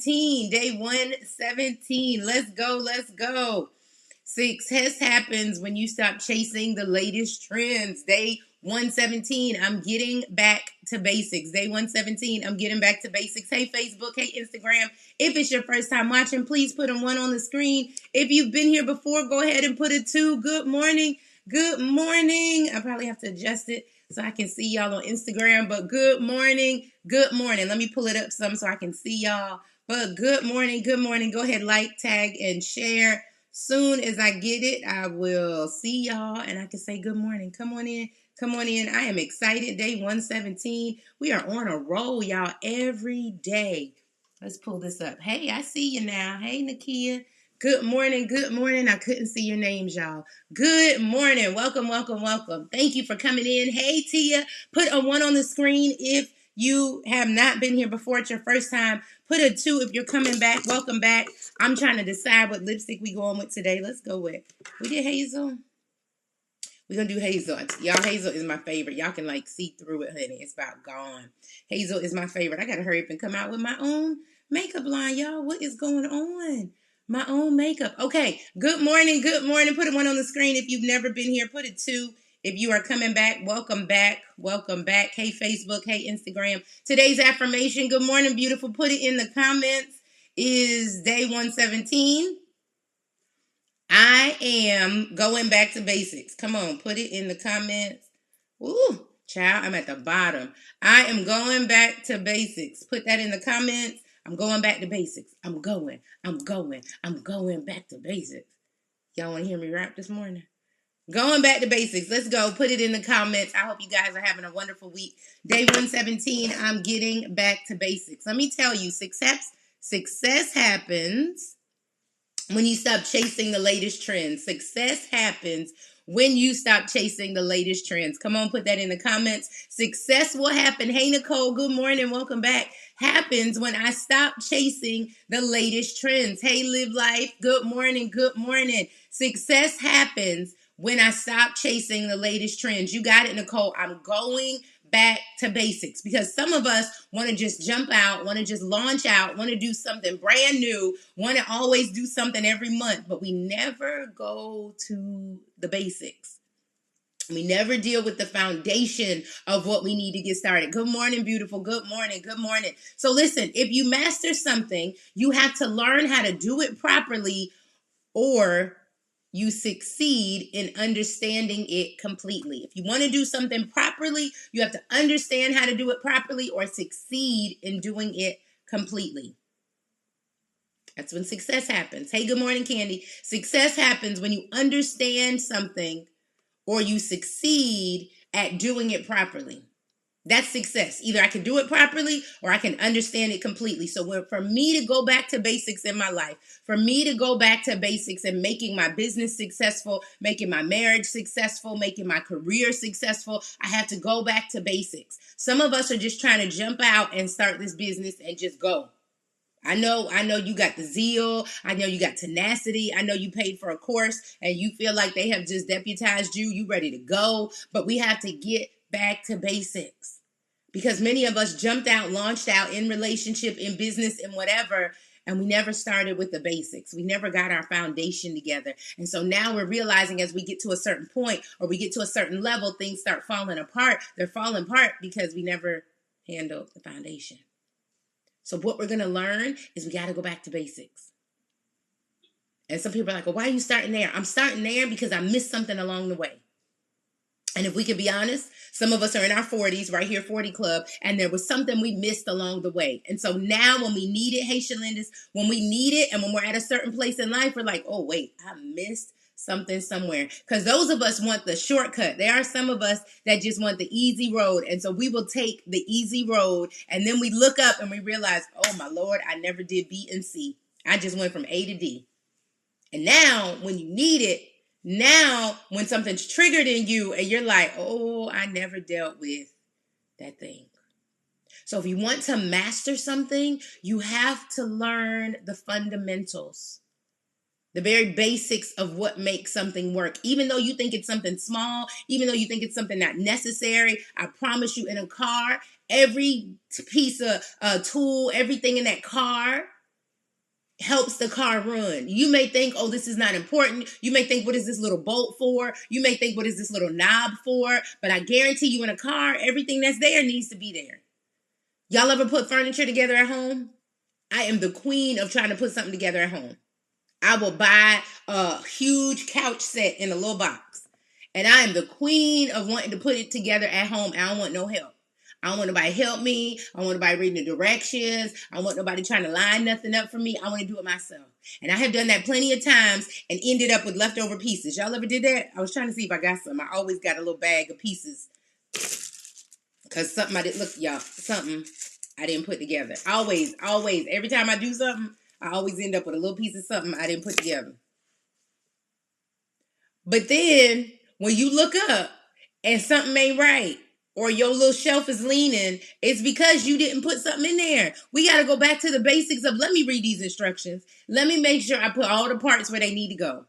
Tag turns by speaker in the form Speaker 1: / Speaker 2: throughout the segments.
Speaker 1: 117. Day 117. Let's go. Let's go. Success happens when you stop chasing the latest trends. Day 117. I'm getting back to basics. Day 117. I'm getting back to basics. Hey, Facebook. Hey, Instagram. If it's your first time watching, please put a 1 on the screen. If you've been here before, go ahead and put a 2. Good morning. Good morning. I probably have to adjust it so I can see y'all on Instagram. But good morning. Good morning. Let me pull it up some so I can see y'all. But good morning. Good morning. Go ahead, like, tag, and share. Soon as I get it, I will see y'all and I can say good morning. Come on in. Come on in. I am excited. Day 117. We are on a roll, y'all, every day. Let's pull this up. Hey, I see you now. Hey, Nakia. Good morning. Good morning. I couldn't see your names, y'all. Good morning. Welcome, welcome, welcome. Thank you for coming in. Hey, Tia. Put a 1 on the screen if you have not been here before. It's your first time. Put a 2 if you're coming back. Welcome back. I'm trying to decide what lipstick we going with today. Let's go with. We did hazel. We're going to do hazel. Y'all, hazel is my favorite. Y'all can like see through it, honey. It's about gone. Hazel is my favorite. I got to hurry up and come out with my own makeup line, y'all. What is going on? My own makeup. Okay. Good morning. Good morning. Put a 1 on the screen if you've never been here. Put a 2 if you are coming back. Welcome back. Welcome back. Hey, Facebook. Hey, Instagram. Today's affirmation. Good morning, beautiful. Put it in the comments. Is day 117. I am going back to basics. Come on, put it in the comments. Ooh, child, I'm at the bottom. I am going back to basics. Put that in the comments. I'm going back to basics. I'm going back to basics. Y'all want to hear me rap this morning? Going back to basics. Let's go. Put it in the comments. I hope you guys are having a wonderful week. Day 117, I'm getting back to basics. Let me tell you, success happens when you stop chasing the latest trends. Success happens when you stop chasing the latest trends. Come on, put that in the comments. Success will happen. Hey, Nicole, good morning. Welcome back. Happens when I stop chasing the latest trends. Hey, Live Life. Good morning. Good morning. Success happens when I stop chasing the latest trends. You got it, Nicole. I'm going back to basics because some of us want to just jump out, want to just launch out, want to do something brand new, want to always do something every month, but we never go to the basics. We never deal with the foundation of what we need to get started. Good morning, beautiful. Good morning. Good morning. So listen, if you master something, you have to learn how to do it properly, or you succeed in understanding it completely. If you want to do something properly, you have to understand how to do it properly or succeed in doing it completely. That's when success happens. Hey, good morning, Candy. Success happens when you understand something or you succeed at doing it properly. That's success. Either I can do it properly or I can understand it completely. So for me to go back to basics in my life, for me to go back to basics and making my business successful, making my marriage successful, making my career successful, I have to go back to basics. Some of us are just trying to jump out and start this business and just go. I know you got the zeal. I know you got tenacity. I know you paid for a course and you feel like they have just deputized you. You ready to go. But we have to get back to basics because many of us jumped out, launched out in relationship, in business, in whatever, and we never started with the basics. We never got our foundation together. And so now we're realizing as we get to a certain point or we get to a certain level, things start falling apart. They're falling apart because we never handled the foundation. So what we're going to learn is we got to go back to basics. And some people are like, well, why are you starting there? I'm starting there because I missed something along the way. And if we can be honest, some of us are in our 40s, right here, 40 Club, and there was something we missed along the way. And so now when we need it, hey, Shalindis, when we need it and when we're at a certain place in life, we're like, oh, wait, I missed something somewhere. Because those of us want the shortcut. There are some of us that just want the easy road. And so we will take the easy road. And then we look up and we realize, oh, my Lord, I never did B and C. I just went from A to D. And now when you need it, now when something's triggered in you and you're like, oh, I never dealt with that thing. So if you want to master something, you have to learn the fundamentals. The very basics of what makes something work. Even though you think it's something small, even though you think it's something not necessary, I promise you in a car, every piece of tool, everything in that car helps the car run. You may think, oh, this is not important. You may think, what is this little bolt for? You may think, what is this little knob for? But I guarantee you in a car, everything that's there needs to be there. Y'all ever put furniture together at home? I am the queen of trying to put something together at home. I will buy a huge couch set in a little box. And I am the queen of wanting to put it together at home. I don't want no help. I don't want nobody to help me. I don't want nobody reading the directions. I don't want nobody trying to line nothing up for me. I want to do it myself. And I have done that plenty of times and ended up with leftover pieces. Y'all ever did that? I was trying to see if I got some. I always got a little bag of pieces. Because something I didn't, look, y'all, something I didn't put together. Always. Every time I do something, I always end up with a little piece of something I didn't put together. But then, when you look up and something ain't right, or your little shelf is leaning, it's because you didn't put something in there. We got to go back to the basics of, let me read these instructions. Let me make sure I put all the parts where they need to go.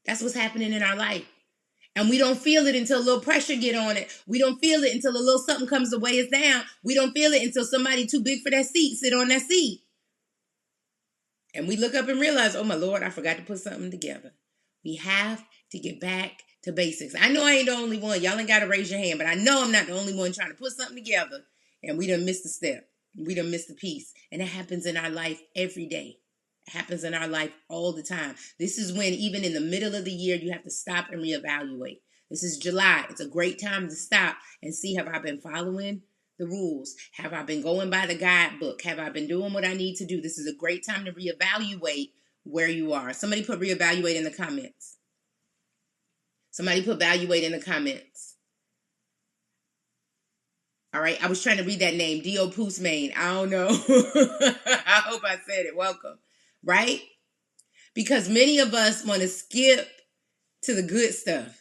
Speaker 1: That's what's happening in our life. And we don't feel it until a little pressure get on it. We don't feel it until a little something comes to weigh us down. We don't feel it until somebody too big for that seat sit on that seat. And we look up and realize, oh my Lord, I forgot to put something together. We have to get back to basics. I know I ain't the only one. Y'all ain't got to raise your hand, but I know I'm not the only one trying to put something together. And we done missed a step. We done missed a piece. And it happens in our life every day. It happens in our life all the time. This is when, even in the middle of the year, you have to stop and reevaluate. This is July. It's a great time to stop and see, have I been following the rules? Have I been going by the guidebook? Have I been doing what I need to do? This is a great time to reevaluate where you are. Somebody put reevaluate in the comments. Somebody put evaluate in the comments. All right. I was trying to read that name. D.O. Poosmain. I don't know. I hope I said it. Welcome. Right? Because many of us want to skip to the good stuff.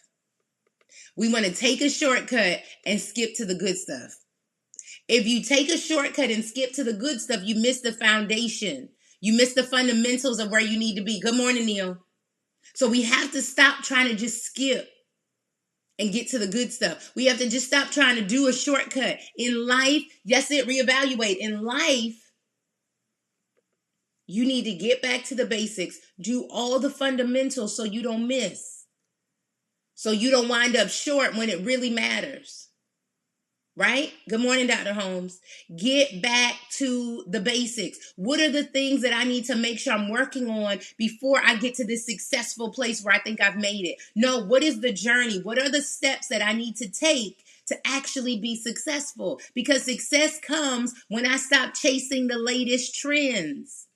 Speaker 1: We want to take a shortcut and skip to the good stuff. If you take a shortcut and skip to the good stuff, you miss the foundation. You miss the fundamentals of where you need to be. Good morning, Neil. So we have to stop trying to just skip and get to the good stuff. We have to just stop trying to do a shortcut. In life, yes, reevaluate. In life, you need to get back to the basics. Do all the fundamentals so you don't miss. So you don't wind up short when it really matters. Right? Good morning, Dr. Holmes. Get back to the basics. What are the things that I need to make sure I'm working on before I get to this successful place where I think I've made it? No, what is the journey? What are the steps that I need to take to actually be successful? Because success comes when I stop chasing the latest trends.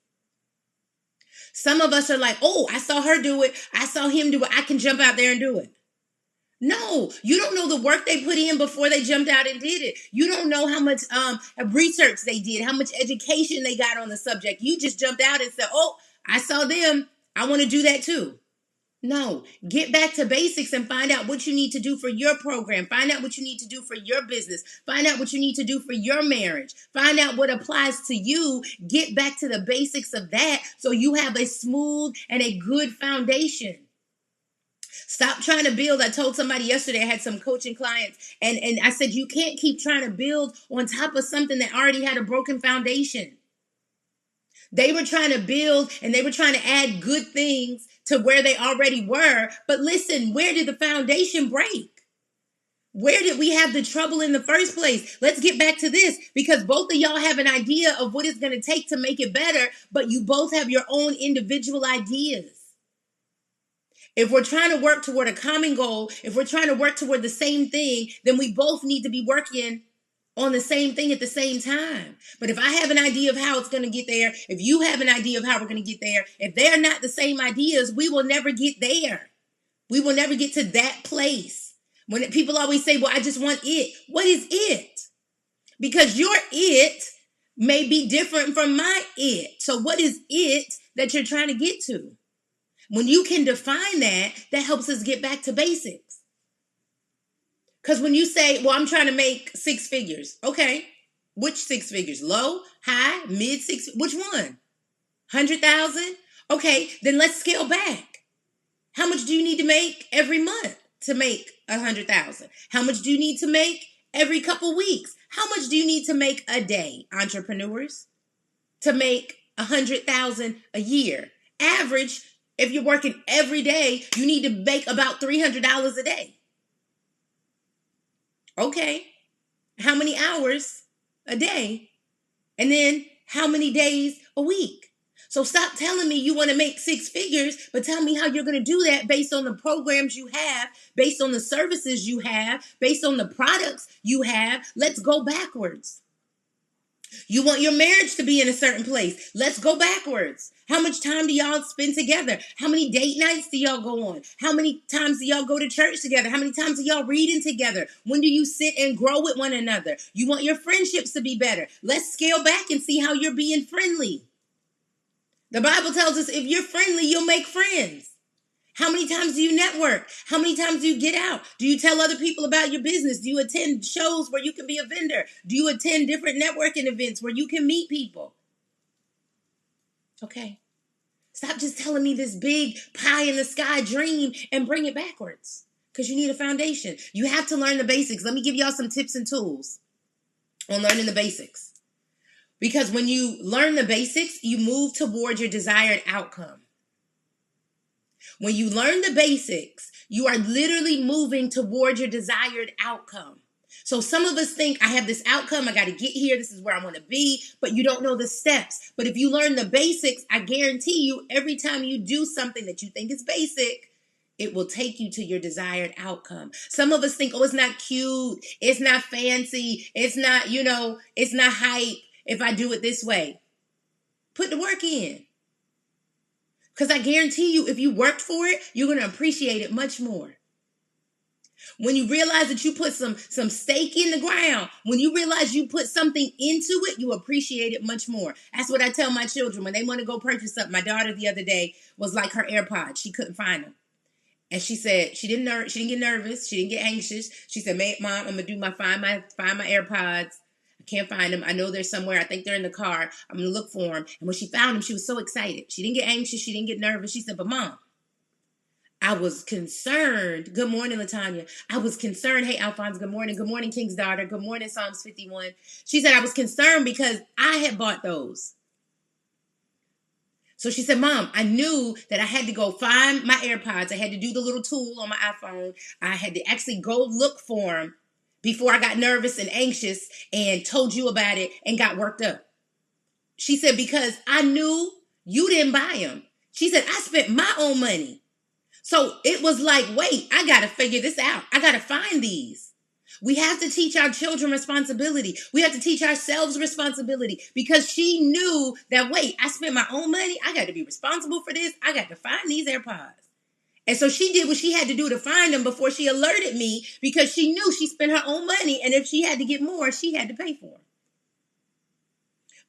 Speaker 1: Some of us are like, oh, I saw her do it. I saw him do it. I can jump out there and do it. No, you don't know the work they put in before they jumped out and did it. You don't know how much research they did, how much education they got on the subject. You just jumped out and said, oh, I saw them. I want to do that too. No, get back to basics and find out what you need to do for your program. Find out what you need to do for your business. Find out what you need to do for your marriage. Find out what applies to you. Get back to the basics of that so you have a smooth and a good foundation. Stop trying to build. I told somebody yesterday, I had some coaching clients, and I said, you can't keep trying to build on top of something that already had a broken foundation. They were trying to build and they were trying to add good things to where they already were. But listen, where did the foundation break? Where did we have the trouble in the first place? Let's get back to this, because both of y'all have an idea of what it's going to take to make it better, but you both have your own individual ideas. If we're trying to work toward a common goal, if we're trying to work toward the same thing, then we both need to be working on the same thing at the same time. But if I have an idea of how it's going to get there, if you have an idea of how we're going to get there, if they're not the same ideas, we will never get there. We will never get to that place. When people always say, well, I just want it. What is it? Because your it may be different from my it. So what is it that you're trying to get to? When you can define that, that helps us get back to basics. Because when you say, well, I'm trying to make 6 figures. Okay. Which 6 figures? Low, high, mid 6? Which one? 100,000? Okay. Then let's scale back. How much do you need to make every month to make 100,000? How much do you need to make every couple weeks? How much do you need to make a day, entrepreneurs, to make $100,000 a year. Average, if you're working every day, you need to make about $300 a day. Okay. How many hours a day? And then how many days a week? So stop telling me you want to make six figures, but tell me how you're going to do that based on the programs you have, based on the services you have, based on the products you have. Let's go backwards. You want your marriage to be in a certain place. Let's go backwards. How much time do y'all spend together? How many date nights do y'all go on? How many times do y'all go to church together? How many times are y'all reading together? When do you sit and grow with one another? You want your friendships to be better. Let's scale back and see how you're being friendly. The Bible tells us if you're friendly, you'll make friends. How many times do you network? How many times do you get out? Do you tell other people about your business? Do you attend shows where you can be a vendor? Do you attend different networking events where you can meet people? Okay. Stop just telling me this big pie in the sky dream and bring it backwards, because you need a foundation. You have to learn the basics. Let me give y'all some tips and tools on learning the basics. Because when you learn the basics, you move toward your desired outcome. When you learn the basics, you are literally moving toward your desired outcome. So some of us think, I have this outcome, I got to get here, this is where I want to be, but you don't know the steps. But if you learn the basics, I guarantee you, every time you do something that you think is basic, it will take you to your desired outcome. Some of us think, oh, it's not cute, it's not fancy, it's not, it's not hype if I do it this way. Put the work in. Because I guarantee you, if you worked for it, you're going to appreciate it much more. When you realize that you put some stake in the ground, when you realize you put something into it, you appreciate it much more. That's what I tell my children when they want to go purchase something. My daughter the other day was like her AirPods. She couldn't find them. And she said she didn't get nervous. She didn't get anxious. She said, Mom, I'm going to do find my AirPods. I can't find them. I know they're somewhere. I think they're in the car. I'm going to look for them. And when she found them, she was so excited. She didn't get anxious. She didn't get nervous. She said, but Mom, I was concerned. Good morning, LaTanya. I was concerned. Hey, Alphonse, good morning. Good morning, King's daughter. Good morning, Psalms 51. She said, I was concerned because I had bought those. So she said, Mom, I knew that I had to go find my AirPods. I had to do the little tool on my iPhone. I had to actually go look for them before I got nervous and anxious and told you about it and got worked up. She said, because I knew you didn't buy them. She said, I spent my own money. So it was like, wait, I got to figure this out. I got to find these. We have to teach our children responsibility. We have to teach ourselves responsibility, because she knew that, wait, I spent my own money. I got to be responsible for this. I got to find these AirPods. And so she did what she had to do to find them before she alerted me, because she knew she spent her own money. And if she had to get more, she had to pay for them.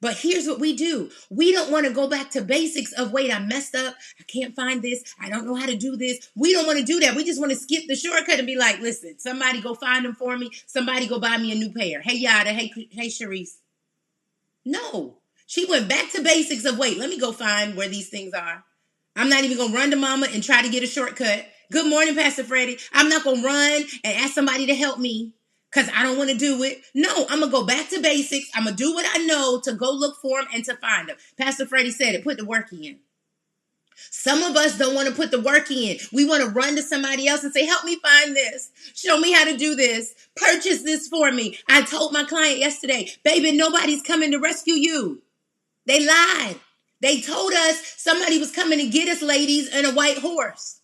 Speaker 1: But here's what we do. We don't want to go back to basics of, wait, I messed up. I can't find this. I don't know how to do this. We don't want to do that. We just want to skip the shortcut and be like, listen, somebody go find them for me. Somebody go buy me a new pair. Hey, Yada. Hey, Sharice. No. She went back to basics of, wait, let me go find where these things are. I'm not even going to run to mama and try to get a shortcut. Good morning, Pastor Freddie. I'm not going to run and ask somebody to help me because I don't want to do it. No, I'm going to go back to basics. I'm going to do what I know to go look for them and to find them. Pastor Freddie said it. Put the work in. Some of us don't want to put the work in. We want to run to somebody else and say, help me find this. Show me how to do this. Purchase this for me. I told my client yesterday, baby, nobody's coming to rescue you. They lied. They told us somebody was coming to get us, ladies, in a white horse.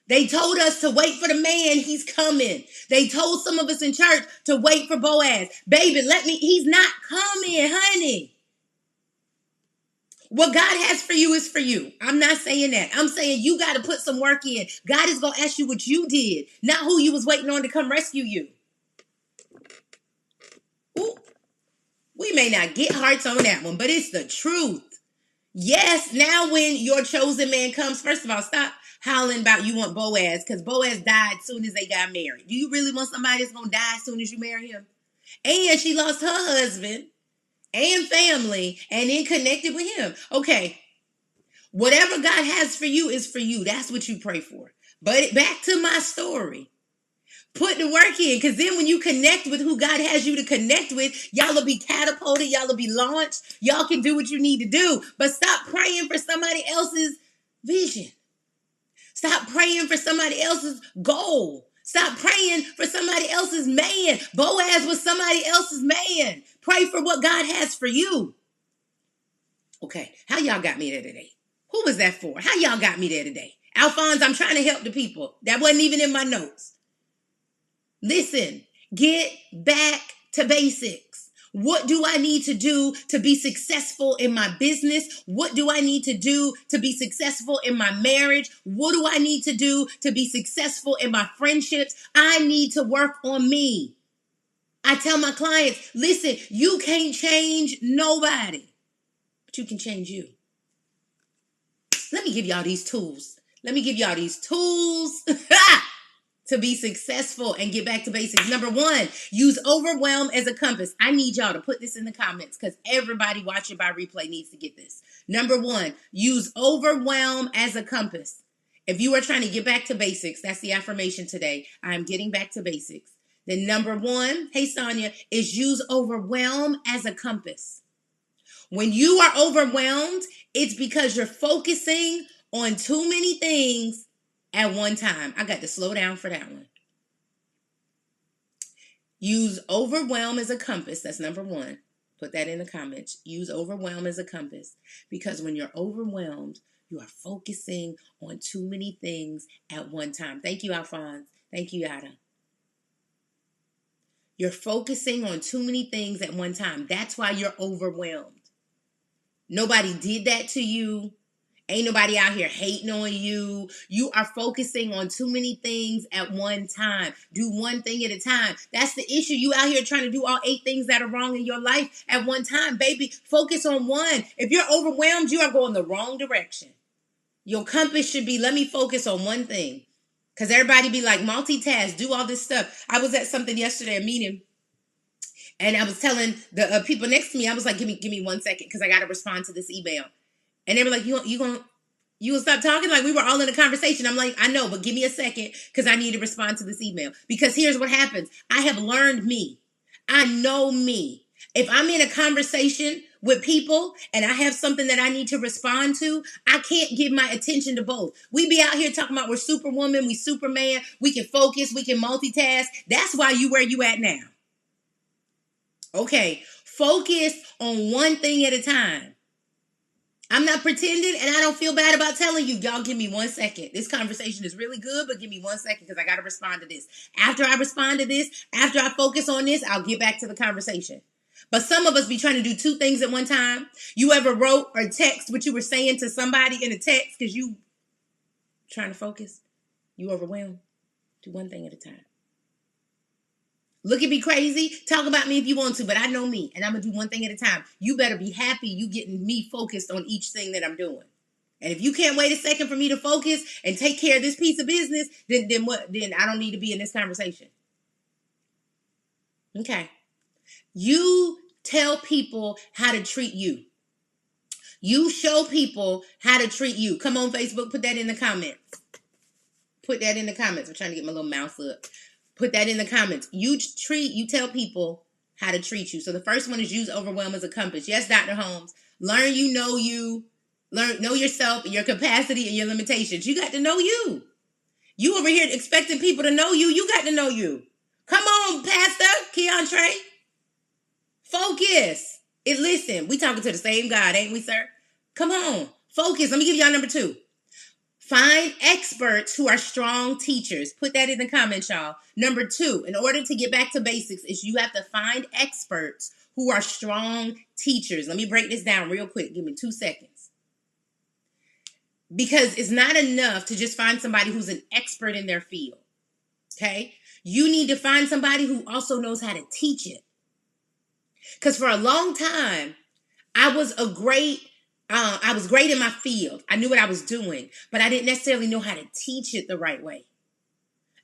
Speaker 1: They told us to wait for the man. He's coming. They told some of us in church to wait for Boaz. Baby, he's not coming, honey. What God has for you is for you. I'm not saying that. I'm saying you got to put some work in. God is going to ask you what you did, not who you was waiting on to come rescue you. Ooh, we may not get hearts on that one, but it's the truth. Yes, now when your chosen man comes, first of all, stop hollering about you want Boaz, because Boaz died as soon as they got married. Do you really want somebody that's going to die as soon as you marry him? And she lost her husband and family and then connected with him. Okay, whatever God has for you is for you. That's what you pray for. But back to my story. Put the work in, because then when you connect with who God has you to connect with, y'all will be catapulted, y'all will be launched, y'all can do what you need to do. But stop praying for somebody else's vision. Stop praying for somebody else's goal. Stop praying for somebody else's man. Boaz was somebody else's man. Pray for what God has for you. Okay, how y'all got me there today? Who was that for? How y'all got me there today? Alphonse, I'm trying to help the people. That wasn't even in my notes. Listen, get back to basics. What do I need to do to be successful in my business? What do I need to do to be successful in my marriage? What do I need to do to be successful in my friendships? I need to work on me. I tell my clients, listen, you can't change nobody, but you can change you. Let me give y'all these tools. To be successful and get back to basics. Number one, use overwhelm as a compass. I need y'all to put this in the comments because everybody watching by replay needs to get this. Number one, use overwhelm as a compass. If you are trying to get back to basics, that's the affirmation today. I'm getting back to basics. Then number one, hey Sonia, is use overwhelm as a compass. When you are overwhelmed, it's because you're focusing on too many things at one time. I got to slow down for that one. Use overwhelm as a compass. That's number one. Put that in the comments. Use overwhelm as a compass. Because when you're overwhelmed, you are focusing on too many things at one time. Thank you, Alphonse. Thank you, Yada. You're focusing on too many things at one time. That's why you're overwhelmed. Nobody did that to you. Ain't nobody out here hating on you. You are focusing on too many things at one time. Do one thing at a time. That's the issue. You out here trying to do all 8 things that are wrong in your life at one time. Baby, focus on one. If you're overwhelmed, you are going the wrong direction. Your compass should be, let me focus on one thing. Because everybody be like, multitask, do all this stuff. I was at something yesterday, a meeting. And I was telling the people next to me, I was like, give me 1 second because I got to respond to this email. And they were like, you gonna stop talking? Like, we were all in a conversation. I'm like, I know, but give me a second because I need to respond to this email. Because here's what happens. I have learned me. I know me. If I'm in a conversation with people and I have something that I need to respond to, I can't give my attention to both. We be out here talking about we're superwoman, we superman, we can focus, we can multitask. That's why you where you at now. Okay, focus on one thing at a time. I'm not pretending, and I don't feel bad about telling you. Y'all give me 1 second. This conversation is really good, but give me 1 second because I got to respond to this. After I respond to this, after I focus on this, I'll get back to the conversation. But some of us be trying to do 2 things at one time. You ever wrote or text what you were saying to somebody in a text because you trying to focus? You overwhelmed? Do one thing at a time. Look at me crazy. Talk about me if you want to, but I know me, and I'm going to do one thing at a time. You better be happy you getting me focused on each thing that I'm doing. And if you can't wait a second for me to focus and take care of this piece of business, then what? Then I don't need to be in this conversation. Okay. You tell people how to treat you. You show people how to treat you. Come on, Facebook, put that in the comments. Put that in the comments. I'm trying to get my little mouse up. Put that in the comments. You tell people how to treat you. So the first one is use overwhelm as a compass. Yes, Dr. Holmes. Learn you, know yourself, your capacity, and your limitations. You got to know you. You over here expecting people to know you. You got to know you. Come on, Pastor Keontre. Focus. Listen, we talking to the same God, ain't we, sir? Come on. Focus. Let me give y'all number 2. Find experts who are strong teachers. Put that in the comments, y'all. Number 2, in order to get back to basics, is you have to find experts who are strong teachers. Let me break this down real quick. Give me 2 seconds. Because it's not enough to just find somebody who's an expert in their field. Okay? You need to find somebody who also knows how to teach it. Because for a long time, I was great in my field. I knew what I was doing, but I didn't necessarily know how to teach it the right way.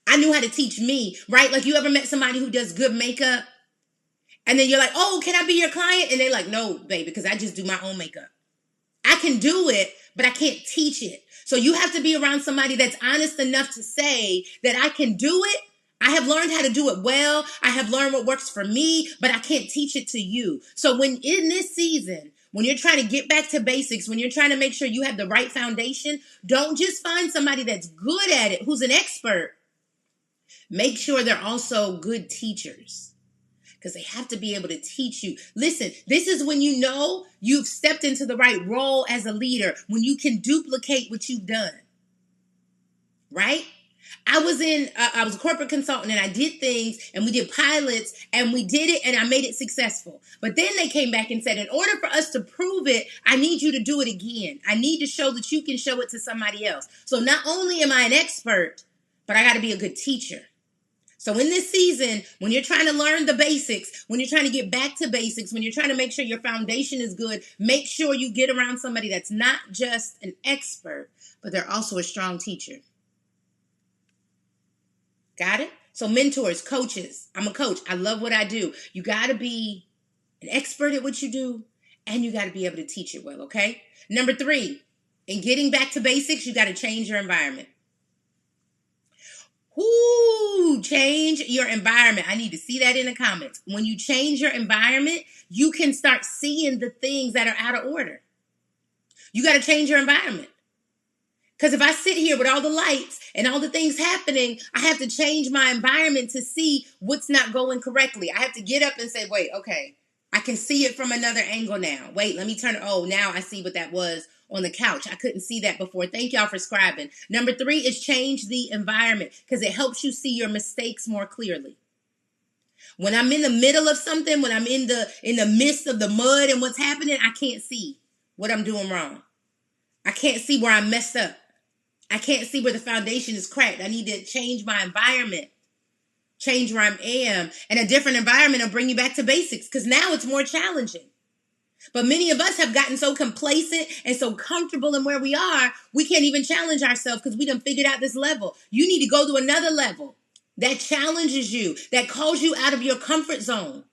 Speaker 1: I knew how to teach me, right? Like, you ever met somebody who does good makeup? And then you're like, oh, can I be your client? And they're like, no, baby, because I just do my own makeup. I can do it, but I can't teach it. So you have to be around somebody that's honest enough to say that I can do it. I have learned how to do it well. I have learned what works for me, but I can't teach it to you. So when in this season, when you're trying to get back to basics, when you're trying to make sure you have the right foundation, don't just find somebody that's good at it, who's an expert. Make sure they're also good teachers, because they have to be able to teach you. Listen, this is when you know you've stepped into the right role as a leader, when you can duplicate what you've done, right? I was a corporate consultant, and I did things, and we did pilots, and we did it, and I made it successful. But then they came back and said, in order for us to prove it, I need you to do it again. I need to show that you can show it to somebody else. So not only am I an expert, but I got to be a good teacher. So in this season, when you're trying to learn the basics, when you're trying to get back to basics, when you're trying to make sure your foundation is good, make sure you get around somebody that's not just an expert, but they're also a strong teacher. Got it? So mentors, coaches. I'm a coach. I love what I do. You got to be an expert at what you do, and you got to be able to teach it well, okay? Number 3, in getting back to basics, you got to change your environment. Ooh, change your environment. I need to see that in the comments. When you change your environment, you can start seeing the things that are out of order. You got to change your environment. Because if I sit here with all the lights and all the things happening, I have to change my environment to see what's not going correctly. I have to get up and say, wait, okay, I can see it from another angle now. Wait, let me turn it. Oh, now I see what that was on the couch. I couldn't see that before. Thank y'all for scribing. Number 3 is change the environment, because it helps you see your mistakes more clearly. When I'm in the middle of something, when I'm in the midst of the mud and what's happening, I can't see what I'm doing wrong. I can't see where I messed up. I can't see where the foundation is cracked. I need to change my environment, change where I am. And a different environment will bring you back to basics, because now it's more challenging. But many of us have gotten so complacent and so comfortable in where we are, we can't even challenge ourselves because we done figured out this level. You need to go to another level that challenges you, that calls you out of your comfort zone.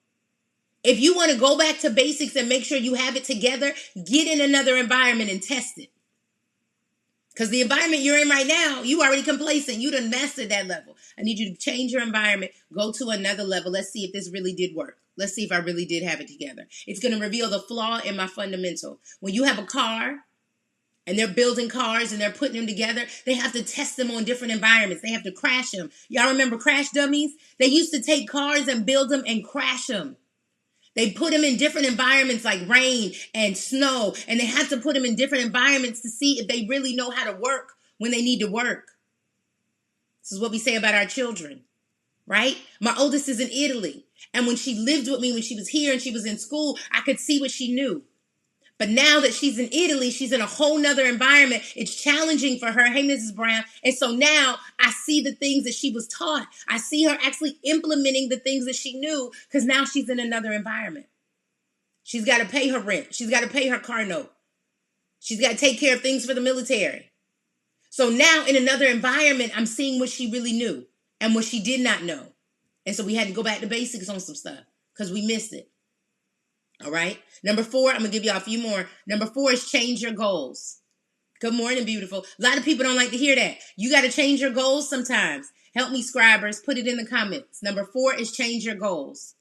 Speaker 1: If you want to go back to basics and make sure you have it together, get in another environment and test it. Because the environment you're in right now, you already complacent. You done mastered that level. I need you to change your environment, go to another level. Let's see if this really did work. Let's see if I really did have it together. It's going to reveal the flaw in my fundamental. When you have a car and they're building cars and they're putting them together, they have to test them on different environments. They have to crash them. Y'all remember crash dummies? They used to take cars and build them and crash them. They put them in different environments like rain and snow, and they have to put them in different environments to see if they really know how to work when they need to work. This is what we say about our children, right? My oldest is in Italy, and when she lived with me, when she was here and she was in school, I could see what she knew. But now that she's in Italy, she's in a whole nother environment. It's challenging for her. Hey, Mrs. Brown. And so now I see the things that she was taught. I see her actually implementing the things that she knew, because now she's in another environment. She's got to pay her rent. She's got to pay her car note. She's got to take care of things for the military. So now in another environment, I'm seeing what she really knew and what she did not know. And so we had to go back to basics on some stuff because we missed it. All right. Number 4, I'm going to give y'all a few more. Number 4 is change your goals. Good morning, beautiful. A lot of people don't like to hear that. You got to change your goals sometimes. Help me, scribers. Put it in the comments. Number 4 is change your goals.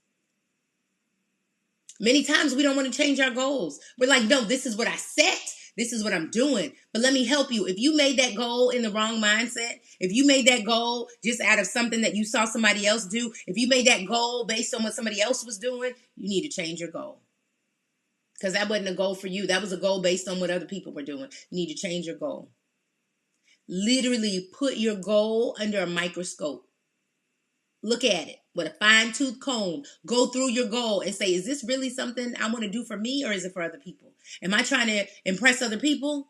Speaker 1: Many times we don't want to change our goals. We're like, no, this is what I set. This is what I'm doing. But let me help you. If you made that goal in the wrong mindset, if you made that goal just out of something that you saw somebody else do, if you made that goal based on what somebody else was doing, you need to change your goal. Because that wasn't a goal for you. That was a goal based on what other people were doing. You need to change your goal. Literally put your goal under a microscope. Look at it with a fine-tooth comb. Go through your goal and say, is this really something I want to do for me, or is it for other people? Am I trying to impress other people?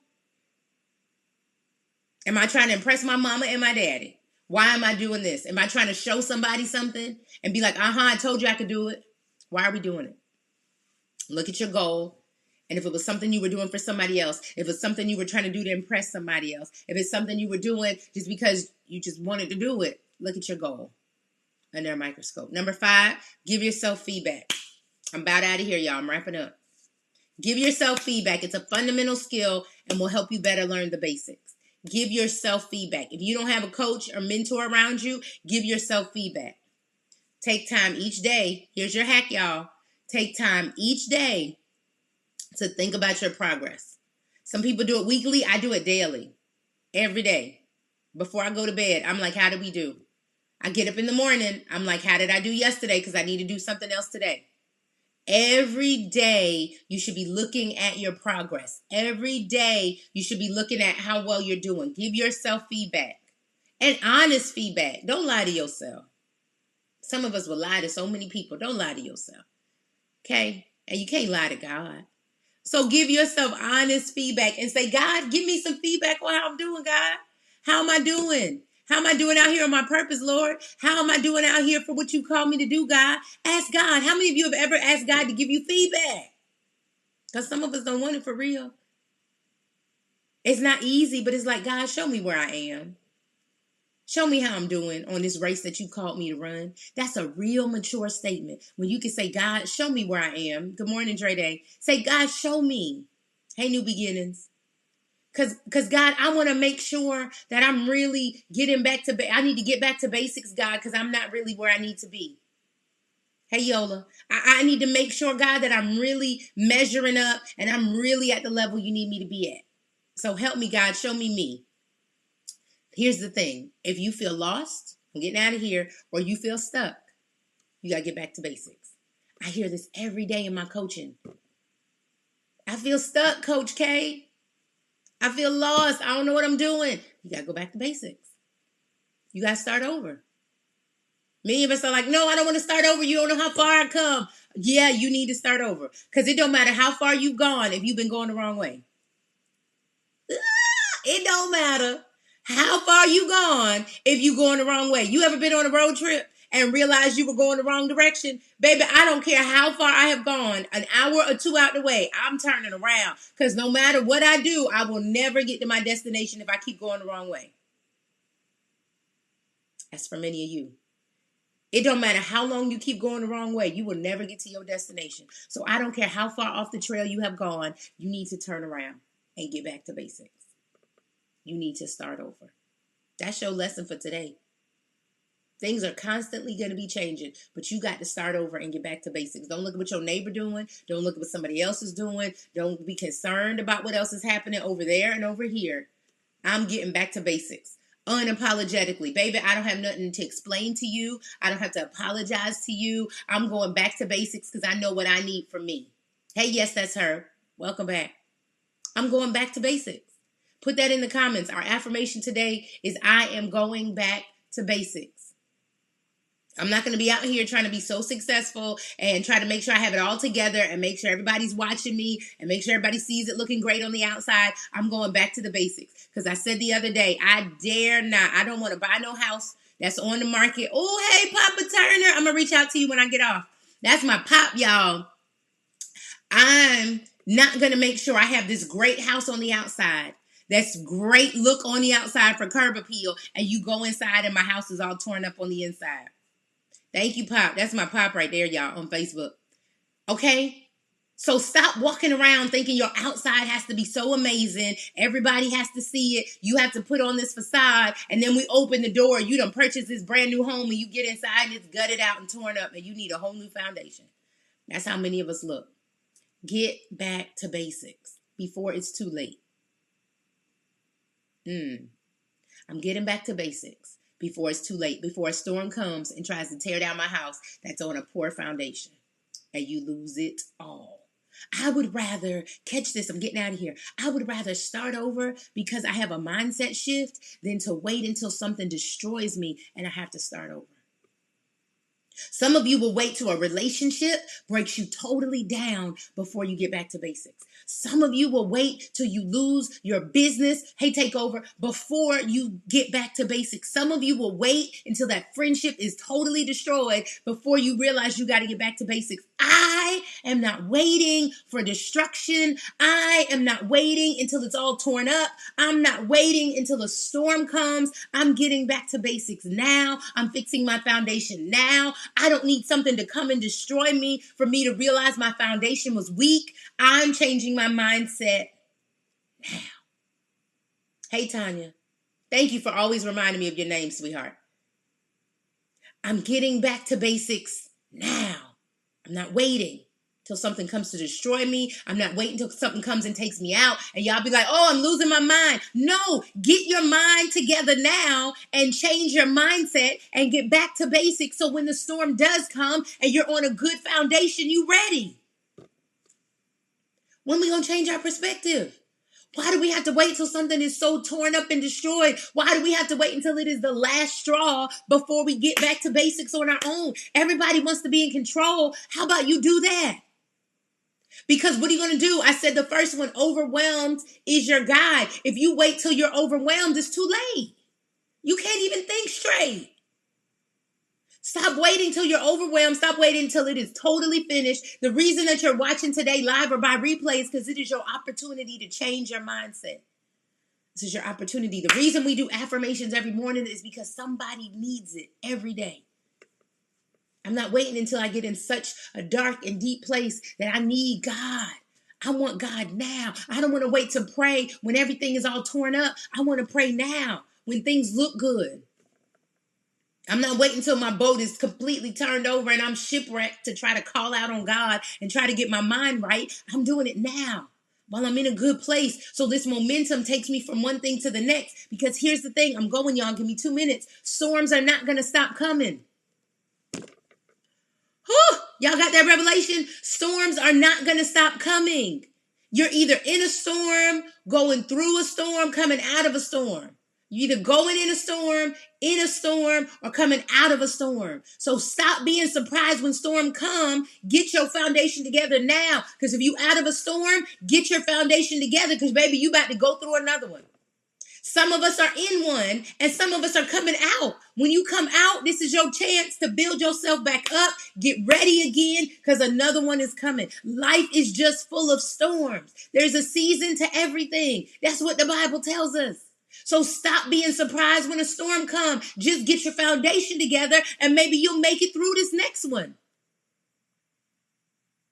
Speaker 1: Am I trying to impress my mama and my daddy? Why am I doing this? Am I trying to show somebody something and be like, I told you I could do it? Why are we doing it? Look at your goal. And if it was something you were doing for somebody else, if it's something you were trying to do to impress somebody else, if it's something you were doing just because you just wanted to do it, look at your goal under a microscope. Number 5, give yourself feedback. I'm about out of here, y'all. I'm wrapping up. Give yourself feedback. It's a fundamental skill and will help you better learn the basics. Give yourself feedback. If you don't have a coach or mentor around you, give yourself feedback. Take time each day. Here's your hack, y'all. Take time each day to think about your progress. Some people do it weekly. I do it daily. Every day. Before I go to bed, I'm like, how did we do? I get up in the morning. I'm like, how did I do yesterday? Because I need to do something else today. Every day, you should be looking at your progress. Every day, you should be looking at how well you're doing. Give yourself feedback. And honest feedback. Don't lie to yourself. Some of us will lie to so many people. Don't lie to yourself. Okay? And you can't lie to God. So give yourself honest feedback and say, God, give me some feedback on how I'm doing, God. How am I doing? How am I doing out here on my purpose, Lord? How am I doing out here for what you called me to do, God? Ask God. How many of you have ever asked God to give you feedback? Because some of us don't want it for real. It's not easy, but it's like, God, show me where I am. Show me how I'm doing on this race that you called me to run. That's a real mature statement. When you can say, God, show me where I am. Good morning, Dre Day. Say, God, show me. Hey, New Beginnings. Because God, I want to make sure that I'm really getting back to, I need to get back to basics, God, because I'm not really where I need to be. Hey, Yola, I need to make sure, God, that I'm really measuring up and I'm really at the level you need me to be at. So help me, God, show me me. Here's the thing. If you feel lost, I'm getting out of here, or you feel stuck, you got to get back to basics. I hear this every day in my coaching. I feel stuck, Coach K. I feel lost. I don't know what I'm doing. You got to go back to basics. You got to start over. Many of us are like, no, I don't want to start over. You don't know how far I come. Yeah, you need to start over. Because it don't matter how far you've gone if you've been going the wrong way. It don't matter how far you gone if you going the wrong way. You ever been on a road trip and realized you were going the wrong direction? Baby, I don't care how far I have gone, an hour or two out the way, I'm turning around. Because no matter what I do, I will never get to my destination if I keep going the wrong way. That's for many of you. It don't matter how long you keep going the wrong way. You will never get to your destination. So I don't care how far off the trail you have gone. You need to turn around and get back to basics. You need to start over. That's your lesson for today. Things are constantly going to be changing, but you got to start over and get back to basics. Don't look at what your neighbor doing. Don't look at what somebody else is doing. Don't be concerned about what else is happening over there and over here. I'm getting back to basics. Unapologetically. Baby, I don't have nothing to explain to you. I don't have to apologize to you. I'm going back to basics because I know what I need from me. Hey, yes, that's her. Welcome back. I'm going back to basics. Put that in the comments. Our affirmation today is I am going back to basics. I'm not going to be out here trying to be so successful and try to make sure I have it all together and make sure everybody's watching me and make sure everybody sees it looking great on the outside. I'm going back to the basics because I said the other day, I dare not. I don't want to buy no house that's on the market. Oh, hey, Papa Turner. I'm going to reach out to you when I get off. That's my pop, y'all. I'm not going to make sure I have this great house on the outside. That's great look on the outside for curb appeal. And you go inside and my house is all torn up on the inside. Thank you, Pop. That's my Pop right there, y'all, on Facebook. Okay? So stop walking around thinking your outside has to be so amazing. Everybody has to see it. You have to put on this facade. And then we open the door. You done purchase this brand new home and you get inside and it's gutted out and torn up and you need a whole new foundation. That's how many of us look. Get back to basics before it's too late. I'm getting back to basics before it's too late, before a storm comes and tries to tear down my house that's on a poor foundation and you lose it all. I would rather, catch this, I'm getting out of here. I would rather start over because I have a mindset shift than to wait until something destroys me and I have to start over. Some of you will wait till a relationship breaks you totally down before you get back to basics. Some of you will wait till you lose your business, hey, take over, before you get back to basics. Some of you will wait until that friendship is totally destroyed before you realize you got to get back to basics. I am not waiting for destruction. I am not waiting until it's all torn up. I'm not waiting until a storm comes. I'm getting back to basics now. I'm fixing my foundation now. I don't need something to come and destroy me for me to realize my foundation was weak. I'm changing my mindset now. Hey, Tanya. Thank you for always reminding me of your name, sweetheart. I'm getting back to basics now. I'm not waiting till something comes to destroy me. I'm not waiting till something comes and takes me out. And y'all be like, oh, I'm losing my mind. No, get your mind together now and change your mindset and get back to basics. So when the storm does come and you're on a good foundation, you ready. When we gonna change our perspective? Why do we have to wait till something is so torn up and destroyed? Why do we have to wait until it is the last straw before we get back to basics on our own? Everybody wants to be in control. How about you do that? Because what are you going to do? I said the first one, overwhelmed is your guide. If you wait till you're overwhelmed, it's too late. You can't even think straight. Stop waiting till you're overwhelmed. Stop waiting until it is totally finished. The reason that you're watching today live or by replay is because it is your opportunity to change your mindset. This is your opportunity. The reason we do affirmations every morning is because somebody needs it every day. I'm not waiting until I get in such a dark and deep place that I need God. I want God now. I don't want to wait to pray when everything is all torn up. I want to pray now when things look good. I'm not waiting until my boat is completely turned over and I'm shipwrecked to try to call out on God and try to get my mind right. I'm doing it now while I'm in a good place. So this momentum takes me from one thing to the next. Because here's the thing. I'm going, y'all. Give me 2 minutes. Storms are not going to stop coming. Whew, y'all got that revelation? Storms are not going to stop coming. You're either in a storm, going through a storm, coming out of a storm. You're either going in a storm, or coming out of a storm. So stop being surprised when storm come. Get your foundation together now. Because if you out of a storm, get your foundation together. Because baby, you about to go through another one. Some of us are in one and some of us are coming out. When you come out, this is your chance to build yourself back up. Get ready again because another one is coming. Life is just full of storms. There's a season to everything. That's what the Bible tells us. So stop being surprised when a storm comes. Just get your foundation together and maybe you'll make it through this next one.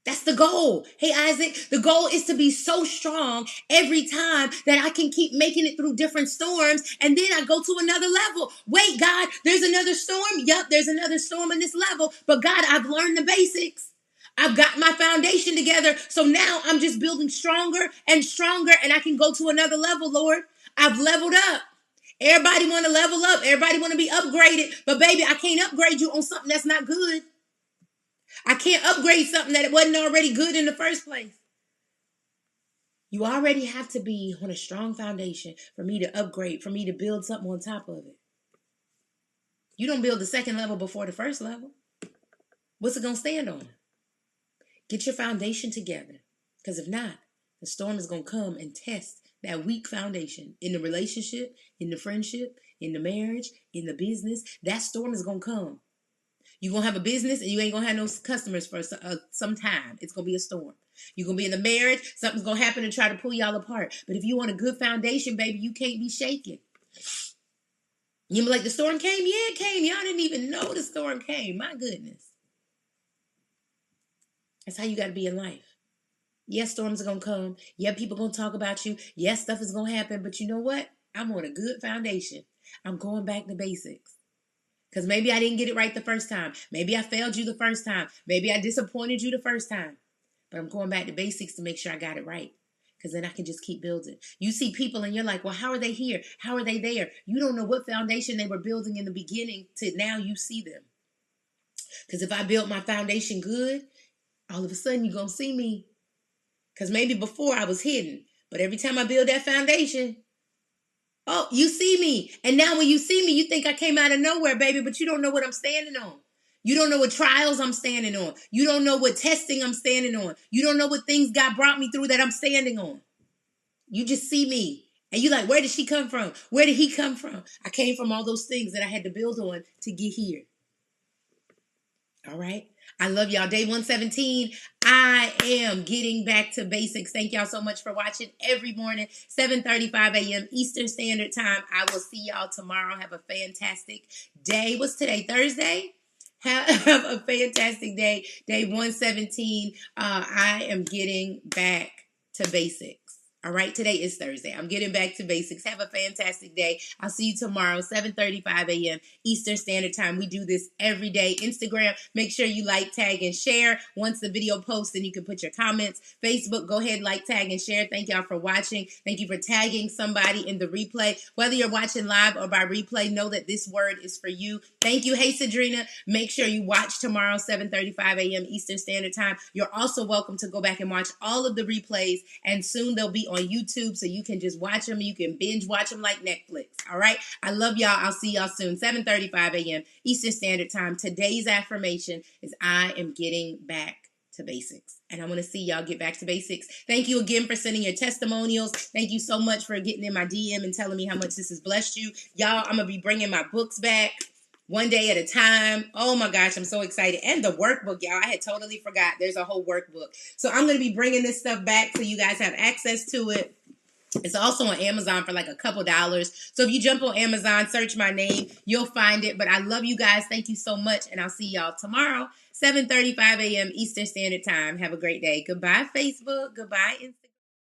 Speaker 1: That's the goal. Hey, Isaac, the goal is to be so strong every time that I can keep making it through different storms. And then I go to another level. Wait, God, there's another storm. Yup, there's another storm in this level. But God, I've learned the basics. I've got my foundation together. So now I'm just building stronger and stronger and I can go to another level, Lord. I've leveled up. Everybody want to level up. Everybody want to be upgraded. But baby, I can't upgrade you on something that's not good. I can't upgrade something that it wasn't already good in the first place. You already have to be on a strong foundation for me to upgrade, for me to build something on top of it. You don't build the second level before the first level. What's it going to stand on? Get your foundation together. Because if not, the storm is going to come and test that weak foundation in the relationship, in the friendship, in the marriage, in the business. That storm is going to come. You're going to have a business and you ain't going to have no customers for some time. It's going to be a storm. You're going to be in the marriage. Something's going to happen to try to pull y'all apart. But if you want a good foundation, baby, you can't be shaken. You be like, the storm came? Yeah, it came. Y'all didn't even know the storm came. My goodness. That's how you got to be in life. Yes, storms are going to come. Yeah, people are going to talk about you. Yes, stuff is going to happen. But you know what? I'm on a good foundation. I'm going back to basics. Because maybe I didn't get it right the first time. Maybe I failed you the first time. Maybe I disappointed you the first time. But I'm going back to basics to make sure I got it right. Because then I can just keep building. You see people and you're like, well, how are they here? How are they there? You don't know what foundation they were building in the beginning to now you see them. Because if I built my foundation good, all of a sudden you're going to see me. Because maybe before I was hidden. But every time I build that foundation, oh, you see me. And now when you see me, you think I came out of nowhere, baby, but you don't know what I'm standing on. You don't know what trials I'm standing on. You don't know what testing I'm standing on. You don't know what things God brought me through that I'm standing on. You just see me. And you're like, where did she come from? Where did he come from? I came from all those things that I had to build on to get here. All right. I love y'all. Day 117. I am getting back to basics. Thank y'all so much for watching every morning, 7:35 a.m. Eastern Standard Time. I will see y'all tomorrow. Have a fantastic day. What's today? Thursday? Have a fantastic day. Day 117. I am getting back to basics. All right, today is Thursday. I'm getting back to basics. Have a fantastic day. I'll see you tomorrow, 7:35 a.m. Eastern Standard Time. We do this every day. Instagram, make sure you like, tag, and share. Once the video posts, then you can put your comments. Facebook, go ahead, like, tag, and share. Thank y'all for watching. Thank you for tagging somebody in the replay. Whether you're watching live or by replay, know that this word is for you. Thank you. Hey, Sadrina. Make sure you watch tomorrow, 7:35 a.m. Eastern Standard Time. You're also welcome to go back and watch all of the replays, and soon they'll be on YouTube, so you can just watch them. You can binge watch them like Netflix. All right. I love y'all. I'll see y'all soon. 7:35 a.m. Eastern Standard Time. Today's affirmation is I am getting back to basics. And I want to see y'all get back to basics. Thank you again for sending your testimonials. Thank you so much for getting in my DM and telling me how much this has blessed you. Y'all, I'm going to be bringing my books back. One day at a time. Oh my gosh, I'm so excited. And the workbook, y'all. I had totally forgot. There's a whole workbook. So I'm going to be bringing this stuff back so you guys have access to it. It's also on Amazon for like a couple dollars. So if you jump on Amazon, search my name, you'll find it. But I love you guys. Thank you so much. And I'll see y'all tomorrow, 7:35 a.m. Eastern Standard Time. Have a great day. Goodbye, Facebook. Goodbye, Instagram.